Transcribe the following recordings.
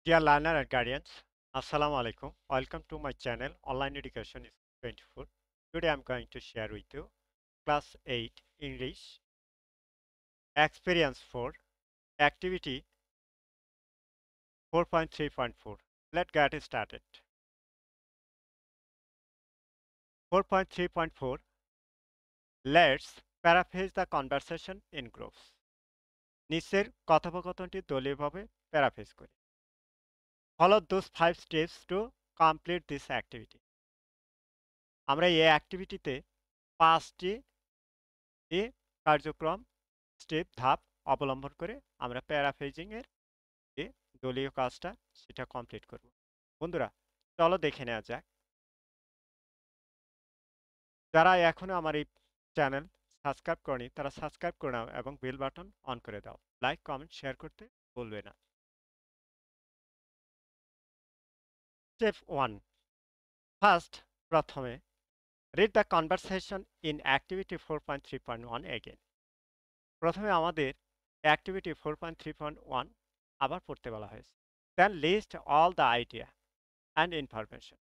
Dear learner and guardians, Assalamu alaikum. Welcome to my channel Online Education is 24. Today I'm going to share with you Class 8 English Experience 4 Activity 4.3.4. Let's get started. 4.3.4 Let's paraphrase the conversation in groups. নিচের কথোপকথনটি দলীয়ভাবে paraphrase করি। Follow those 5 steps to complete this activity. আমরা এই অ্যাক্টিভিটিতে 5টি কার্যক্রম ধাপ অবলম্বন করে আমরা প্যারাফ্রেজিং এর যে দলীয় কাজটা সেটা কমপ্লিট করব। বন্ধুরা, চলো দেখে নেওয়া যাক। যারা এখনো আমার এই চ্যানেল সাবস্ক্রাইব করনি তারা সাবস্ক্রাইব করে নাও এবং বেল বাটন অন করে দাও। লাইক, কমেন্ট, শেয়ার করতে ভুলবে না। স্টেপ 1, ফার্স্ট, প্রথমে read the conversation in activity 4.3.1 again. প্রথমে আমাদের অ্যাক্টিভিটি 4.3.1 আবার পড়তে বলা হয়েছে। Then list all the idea and information.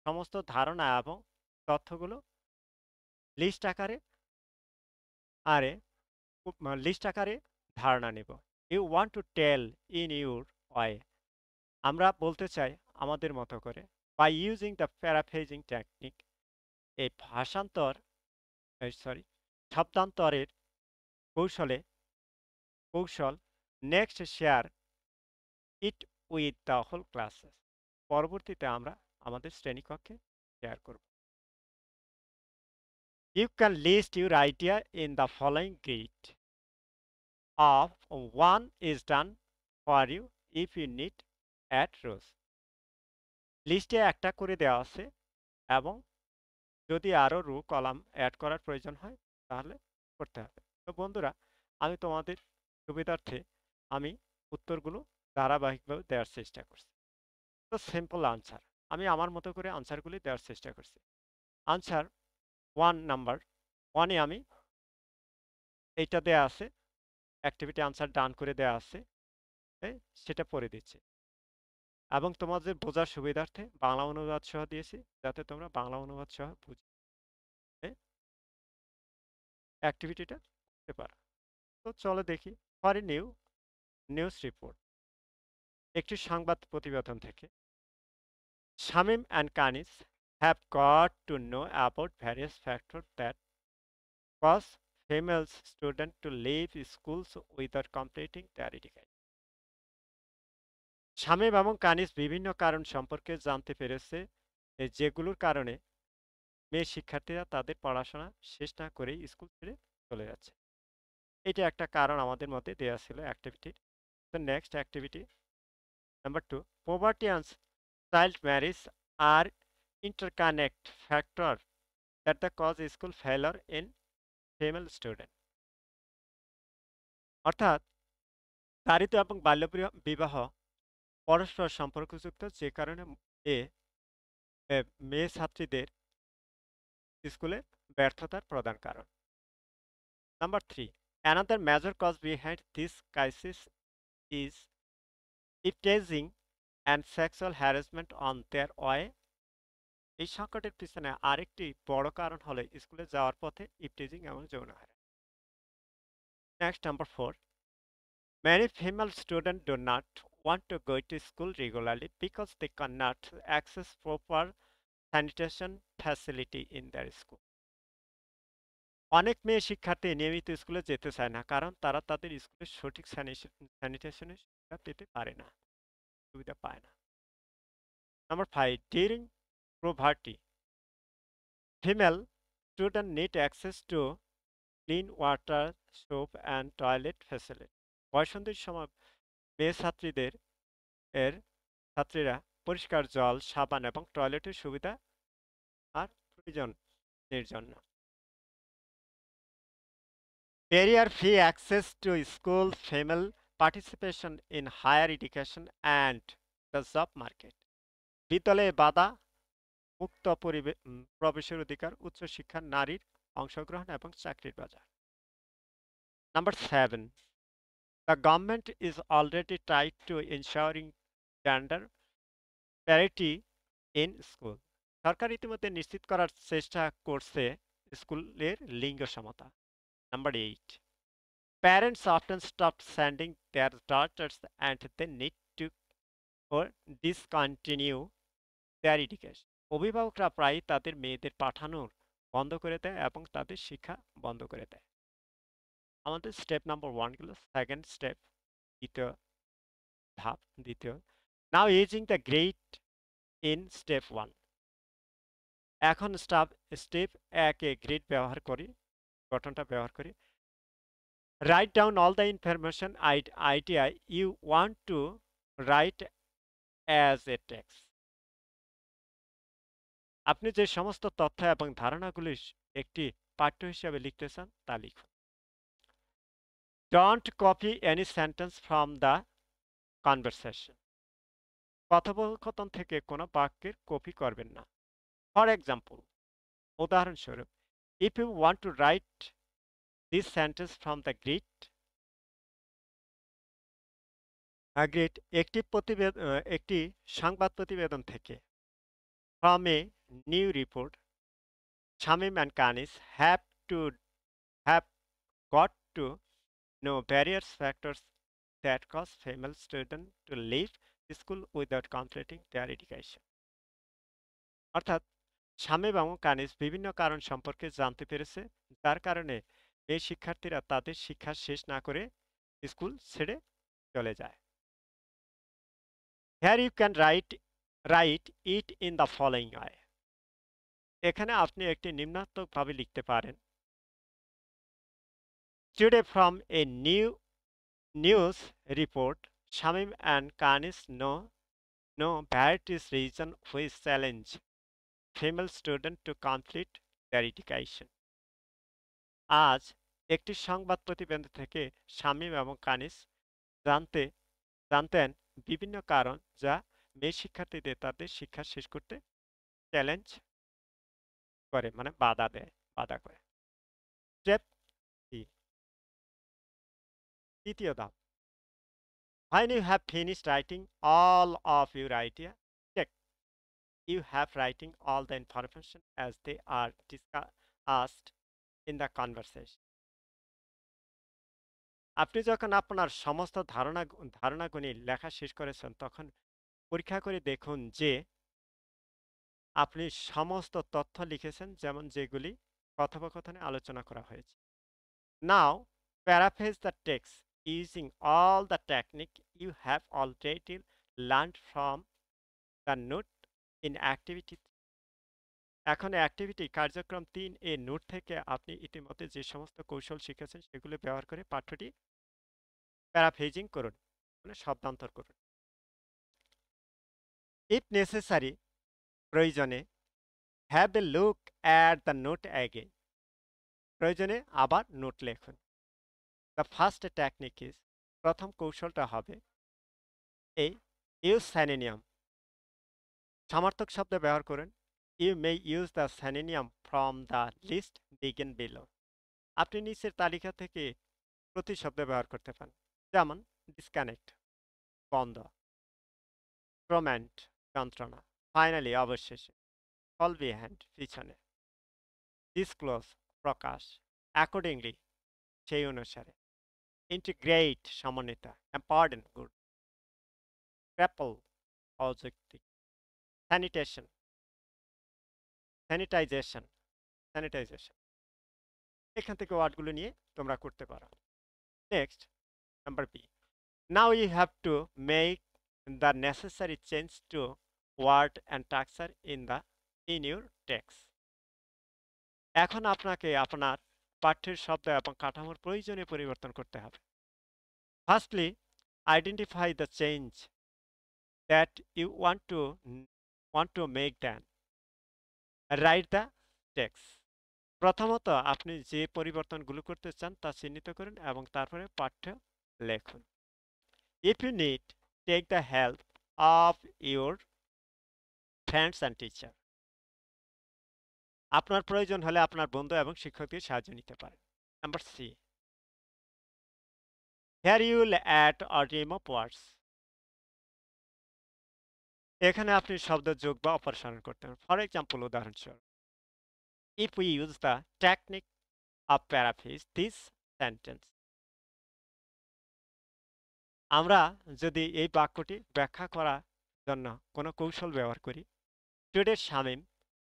সমস্ত ধারণা এবং তথ্যগুলো লিস্ট আকারে আরে লিস্ট আকারে ধারণা নিব। You want to tell in your way. আমরা বলতে চাই আমাদের মতো করে। By using the paraphrasing technique, এই ভাষান্তর শব্দান্তরের কৌশল next share it with the whole classes. পরবর্তীতে আমরা আমাদের শ্রেণীকক্ষে শেয়ার করব। You can list your idea in the following grid. Of one is done for you if you need add rows. লিস্টে একটা করে দেওয়া আছে এবং যদি আরও রো কলাম অ্যাড করার প্রয়োজন হয় তাহলে করতে হবে। তো বন্ধুরা, আমি তোমাদের সুবিধার্থে আমি উত্তরগুলো ধারাবাহিকভাবে দেওয়ার চেষ্টা করছি। তো সিম্পল আনসার, আমি আমার মতো করে আনসারগুলি দেওয়ার চেষ্টা করছি। আনসার 1 নাম্বার 1-এ আমি এইটা দেয়া আছে, অ্যাক্টিভিটি আনসার ডান করে দেয়া আছে, সেটা পড়ে দিচ্ছি এবং তোমাদের বোঝার সুবিধার্থে বাংলা অনুবাদ সহ দিয়েছি যাতে তোমরা বাংলা অনুবাদ সহ বুঝে অ্যাক্টিভিটিটা করতে পারো। তো চলো দেখি। ফর এ নিউজ রিপোর্ট, একটি সংবাদ প্রতিবেদন থেকে। Shamim and Kanis have got to know about various factor that cause female student to leave schools without completing their education. Shamim এবং কানিস বিভিন্ন কারণ সম্পর্কে জানতে পেরেছে যেগুলোর কারণে মেয়ে শিক্ষার্থীরা তাদের পড়াশোনা শেষ না করেই স্কুল ছেড়ে চলে যাচ্ছে। এটা একটা কারণ আমাদের মধ্যে দেওয়া ছিল অ্যাক্টিভিটির। তো next activity number 2, poverty and child marriage are interconnect factor that the cause school failure in female student। অর্থাৎ দারিদ্র এবং বাল্য বিবাহ পরস্পর সম্পর্কযুক্ত, যে কারণে এ মেয়ে ছাত্রীদের স্কুলে ব্যর্থতার প্রধান কারণ। Number 3, another major cause behind this crisis is teasing and sexual harassment on their way। এই সংকটের পিছনে আরেকটি বড় কারণ হলো স্কুলে যাওয়ার পথে ইপটিজিং এবং যৌন হয়রানি। Next number 4, many female students do not want to go to school regularly because they cannot access proper sanitation facility in their school। অনেক মেয়ে শিক্ষার্থী নিয়মিত স্কুলে যেতে চায় না কারণ তারা তাদের স্কুলের সঠিক স্যানিটেশনের সুবিধা পেতে পারে না, সুবিধা পায় না। Number 5, during puberty, female students need access to clean water, soap and toilet facility। বয়ঃসন্ধির সময় মেয়ে ছাত্রীরা পরিষ্কার জল, সাবান এবং টয়লেটের সুবিধা আর প্রয়োজনের জন্য। Barrier free access to school, female participation in higher education and the job market। বিদ্যালয়ে বাধা, মুক্ত প্রবেশের অধিকার, উচ্চশিক্ষা, নারীর অংশগ্রহণ এবং চাকরির বাজার। Number 7, the government is already tied to ensuring gender parity in school. সরকার ইতিমধ্যে নিশ্চিত করার চেষ্টা করছে স্কুলের লিঙ্গ সমতা। Number 8, parents often stop sending their daughters and they need to or discontinue their education. অভিভাবকরা প্রায়ই তাদের মেয়েদের পাঠানোর বন্ধ করে দেয় এবং তাদের শিক্ষা বন্ধ করে দেয়। আমাদের স্টেপ নাম্বার 1 গেল। সেকেন্ড স্টেপ, দ্বিতীয় ধাপ, দ্বিতীয়। Now using the grade in step 1। এখন স্টেপ 1 এ গ্রেড ব্যবহার করি, গঠনটা ব্যবহার করি। Write down all the information idea you want to write as a text. আপনি যে সমস্ত তথ্য এবং ধারণাগুলি একটি পাঠ্য হিসাবে লিখতে চান তা লিখুন। Don't copy any sentence from the conversation. কথোপকথন থেকে কোনো বাক্যের কপি করবেন না। ফর এক্সাম্পল, উদাহরণস্বরূপ, if you want to write this sentence from the grid, একটি সংবাদ প্রতিবেদন থেকে। From a new report, Shamim and Kanis have got to know various factors that cause female students to leave school without completing their education. অর্থাৎ শামীম এবং কানিস বিভিন্ন কারণ সম্পর্কে জানতে পেরেছে যার কারণে এই শিক্ষার্থীরা তাদের শিক্ষা শেষ না করে স্কুল ছেড়ে চলে যায়। Here you can write it in the following way. এখানে আপনি একটি নিম্নাত্মকভাবে লিখতে পারেন। Today from a new news report, Shamim and Kanis know various reasons which challenge female students to complete their education. আজ একটি সংবাদ প্রতিবেদন থেকে শামীম এবং কানিস জানতেন বিভিন্ন কারণ যা মেয়ে শিক্ষার্থীদের তাদের শিক্ষা শেষ করতে চ্যালেঞ্জ করে, মানে বাধা করে। স্টেপ 3, তৃতীয় ধাপ। When you have finished writing all of your idea, check you have writing all the information as they are discussed in the conversation. আপনি যখন আপনার সমস্ত ধারণাগুলি লেখা শেষ করেছেন তখন পরীক্ষা করে দেখুন যে আপনি সমস্ত তথ্য লিখেছেন যেমন যেগুলি কথোপকথনে আলোচনা করা হয়েছে। Now paraphrase the text using all the technique you have already learned from the note in activity 3. এখন অ্যাক্টিভিটি কার্যক্রম 3 এ নোট থেকে আপনি ইতিমধ্যে যে সমস্ত কৌশল শিখেছেন সেগুলো ব্যবহার করে পাঠ্যটি প্যারাফ্রেজিং করুন, মানে শব্দান্তর করুন। If necessary, প্রয়োজনে have a look at the note again. প্রয়োজনে আবার নোট লিখুন। The first technique is, প্রথম কৌশলটা হবে এই use synonym. সমার্থক শব্দ ব্যবহার করুন। You may use the synonym from the list begin below. আপনি নিচের তালিকা থেকে প্রতিশব্দ ব্যবহার করতে পারেন, যেমন ডিসকানেক্ট বন্ধ, ট্রমেন্ট যন্ত্রণা, ফাইনালি অবশেষে, ফল বিহাইন্ড পিছনে, ডিসক্লোজ প্রকাশ, অ্যাকর্ডিংলি সেই অনুসারে, ইন্টিগ্রেট সমন্বিত, ইম্পর্টেন্ট গুড, ক্র্যাপল অযৌক্তিক, স্যানিটেশন স্যানিটাইজেশন স্যানিটাইজেশন। এখান থেকে ওয়ার্ডগুলো নিয়ে তোমরা করতে পারো। Next, number B. Now you have to make the necessary change to word and structure in your text. এখন আপনাকে আপনার পাঠ্যের শব্দ এবং কাঠামোর প্রয়োজনীয় পরিবর্তন করতে হবে। Firstly, identify the change that you want to make, then write the text. প্রথমত আপনি যে পরিবর্তনগুলো করতে চান তা চিহ্নিত করুন এবং তারপরে পাঠ্য লিখুন। If you need, take the help of your friends and teacher. আপনার প্রয়োজন হলে আপনার বন্ধু এবং শিক্ষকদের সাহায্য নিতে পারেন। Number C. Here you will add or remove words. এখানে আপনি শব্দ যোগ বা অপসারণ করতে পারেন। ফর এক্সাম্পল, উদাহরণস্বরূপ, if we use the technique of paraphrase this sentence, আমরা যদি এই বাক্যটি ব্যাখ্যা করার জন্য কোনো কৌশল ব্যবহার করি, today Shamim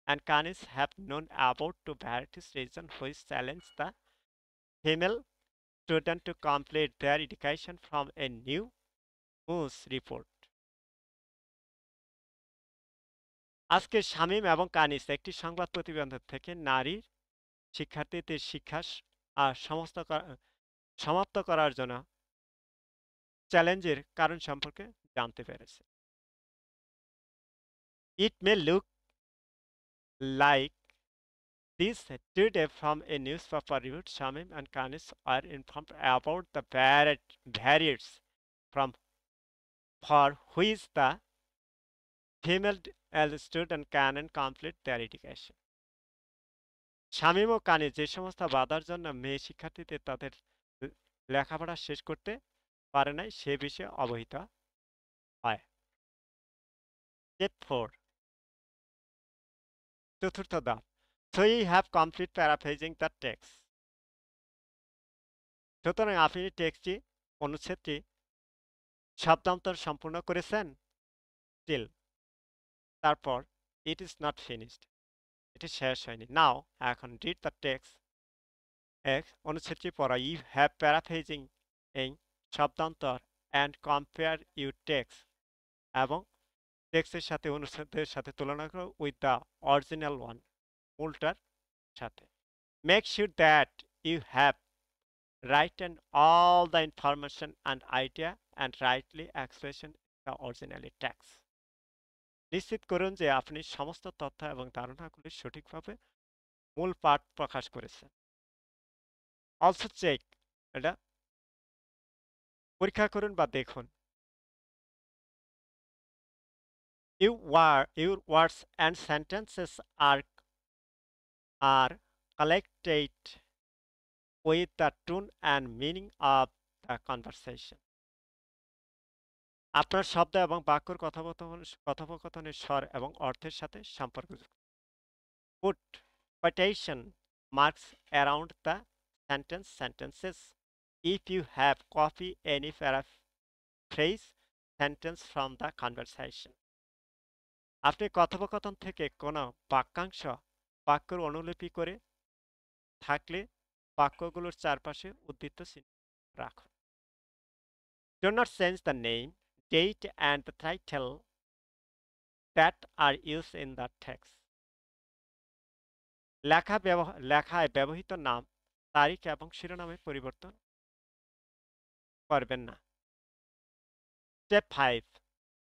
and Kanis have known about two various reasons which challenge the female student to complete their education from a new news report. আজকে শামীম এবং কানিস একটি সংবাদ প্রতিবেদন থেকে নারীর শিক্ষার্থীদের শিক্ষা সমাপ্ত করার জন্য চ্যালেঞ্জের কারণ সম্পর্কে জানতে পেরেছে। It may look like this today from a newspaper report. Shamim and Kanis are informed about the barriers from for which the female student can complete their education. Shamim ও কানিজ যে সমস্ত বাধার জন্য মেয়ে শিক্ষার্থীদের তাদের লেখাপড়া শেষ করতে পারে নাই সে বিষয়ে অবহিত হয়। স্টেপ 4, চতুর্থ ধাপ, so you have complete paraphrasing the text. সুতরাং আপনি টেক্সটটি অনুচ্ছেদটি শব্দান্তর সম্পূর্ণ করেছেন। স্টিল, তারপর it is not finished, এটি শেষ হয়নি। নাও এখন read the text, অনুচ্ছেদটি পড়া। You have paraphrasing এই শব্দান্তর and compare your text এবং টেক্সটের সাথে অনুচ্ছেদের সাথে তুলনা করো with the original one, মূলটার সাথে। Make sure that you have written all the information and idea and rightly expression the original text. নিশ্চিত করুন যে আপনি সমস্ত তথ্য এবং ধারণাগুলি সঠিকভাবে মূল পাঠ প্রকাশ করেছেন। Also check, এটা পরীক্ষা করুন বা দেখুন, your words and sentences are collected with the tone and meaning of the conversation. আপনার শব্দ এবং বাক্যর কথোপকথনের স্বর এবং অর্থের সাথে সম্পর্কযুক্ত। Put quotation marks around the sentences if you have copy any paraphrase sentence from the conversation. আপনি কথোপকথন থেকে কোনো বাক্যাংশ বাক্যের অনুলিপি করে থাকলে বাক্যগুলোর চারপাশে উদ্ধৃত চিহ্ন রাখুন। Do not change the name, date and the title that are used in the text. লেখায় ব্যবহৃত নাম, তারিখ এবং শিরোনামে পরিবর্তন করবেন না। Step 5.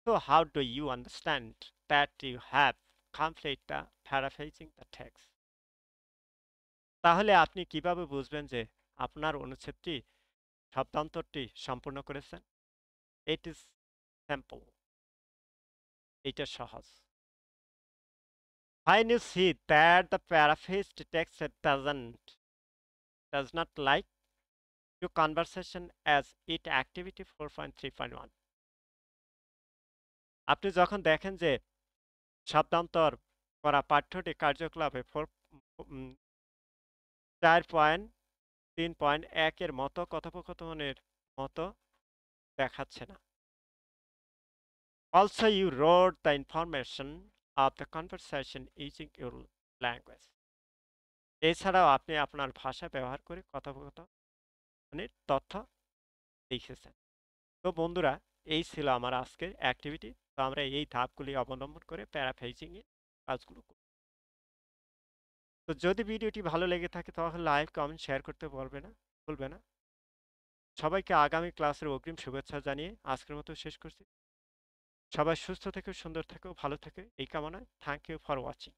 So how do you understand that you have completed the paraphrasing the text? তাহলে আপনি কিভাবে বুঝবেন যে আপনার অনুচ্ছেদটি শব্দান্তরটি সম্পূর্ণ করেছেন? It is simple. এটা সহজ। When you see that the paraphrased text does not like your conversation as it activity 4.3.1. আপনি যখন দেখেন যে শব্দান্তর করা পাঠ্যটি কার্যকলাপে 4.3.1 এর মতো কথোপকথনের মতো দেখাচ্ছে না। Also, you wrote the information of the conversation using your language. এছাড়াও আপনি আপনার ভাষা ব্যবহার করে কথোপকথনের তথ্য লিখেছেন। তো বন্ধুরা, এই ছিল আমার আজকের অ্যাক্টিভিটি। তো আমরা এই ধাপগুলি অবলম্বন করে প্যারাফ্রেজিং এর কাজগুলো করব। তো যদি ভিডিওটি ভালো লেগে থাকে তাহলে লাইক, কমেন্ট, শেয়ার করতে ভুলবে না। সবাইকে আগামী ক্লাসের অগ্রিম শুভেচ্ছা জানিয়ে আজকের মতো শেষ করছি। সবাই সুস্থ থেকো, সুন্দর থেকো, ভালো থেকো এই কামনায়। Thank you for watching.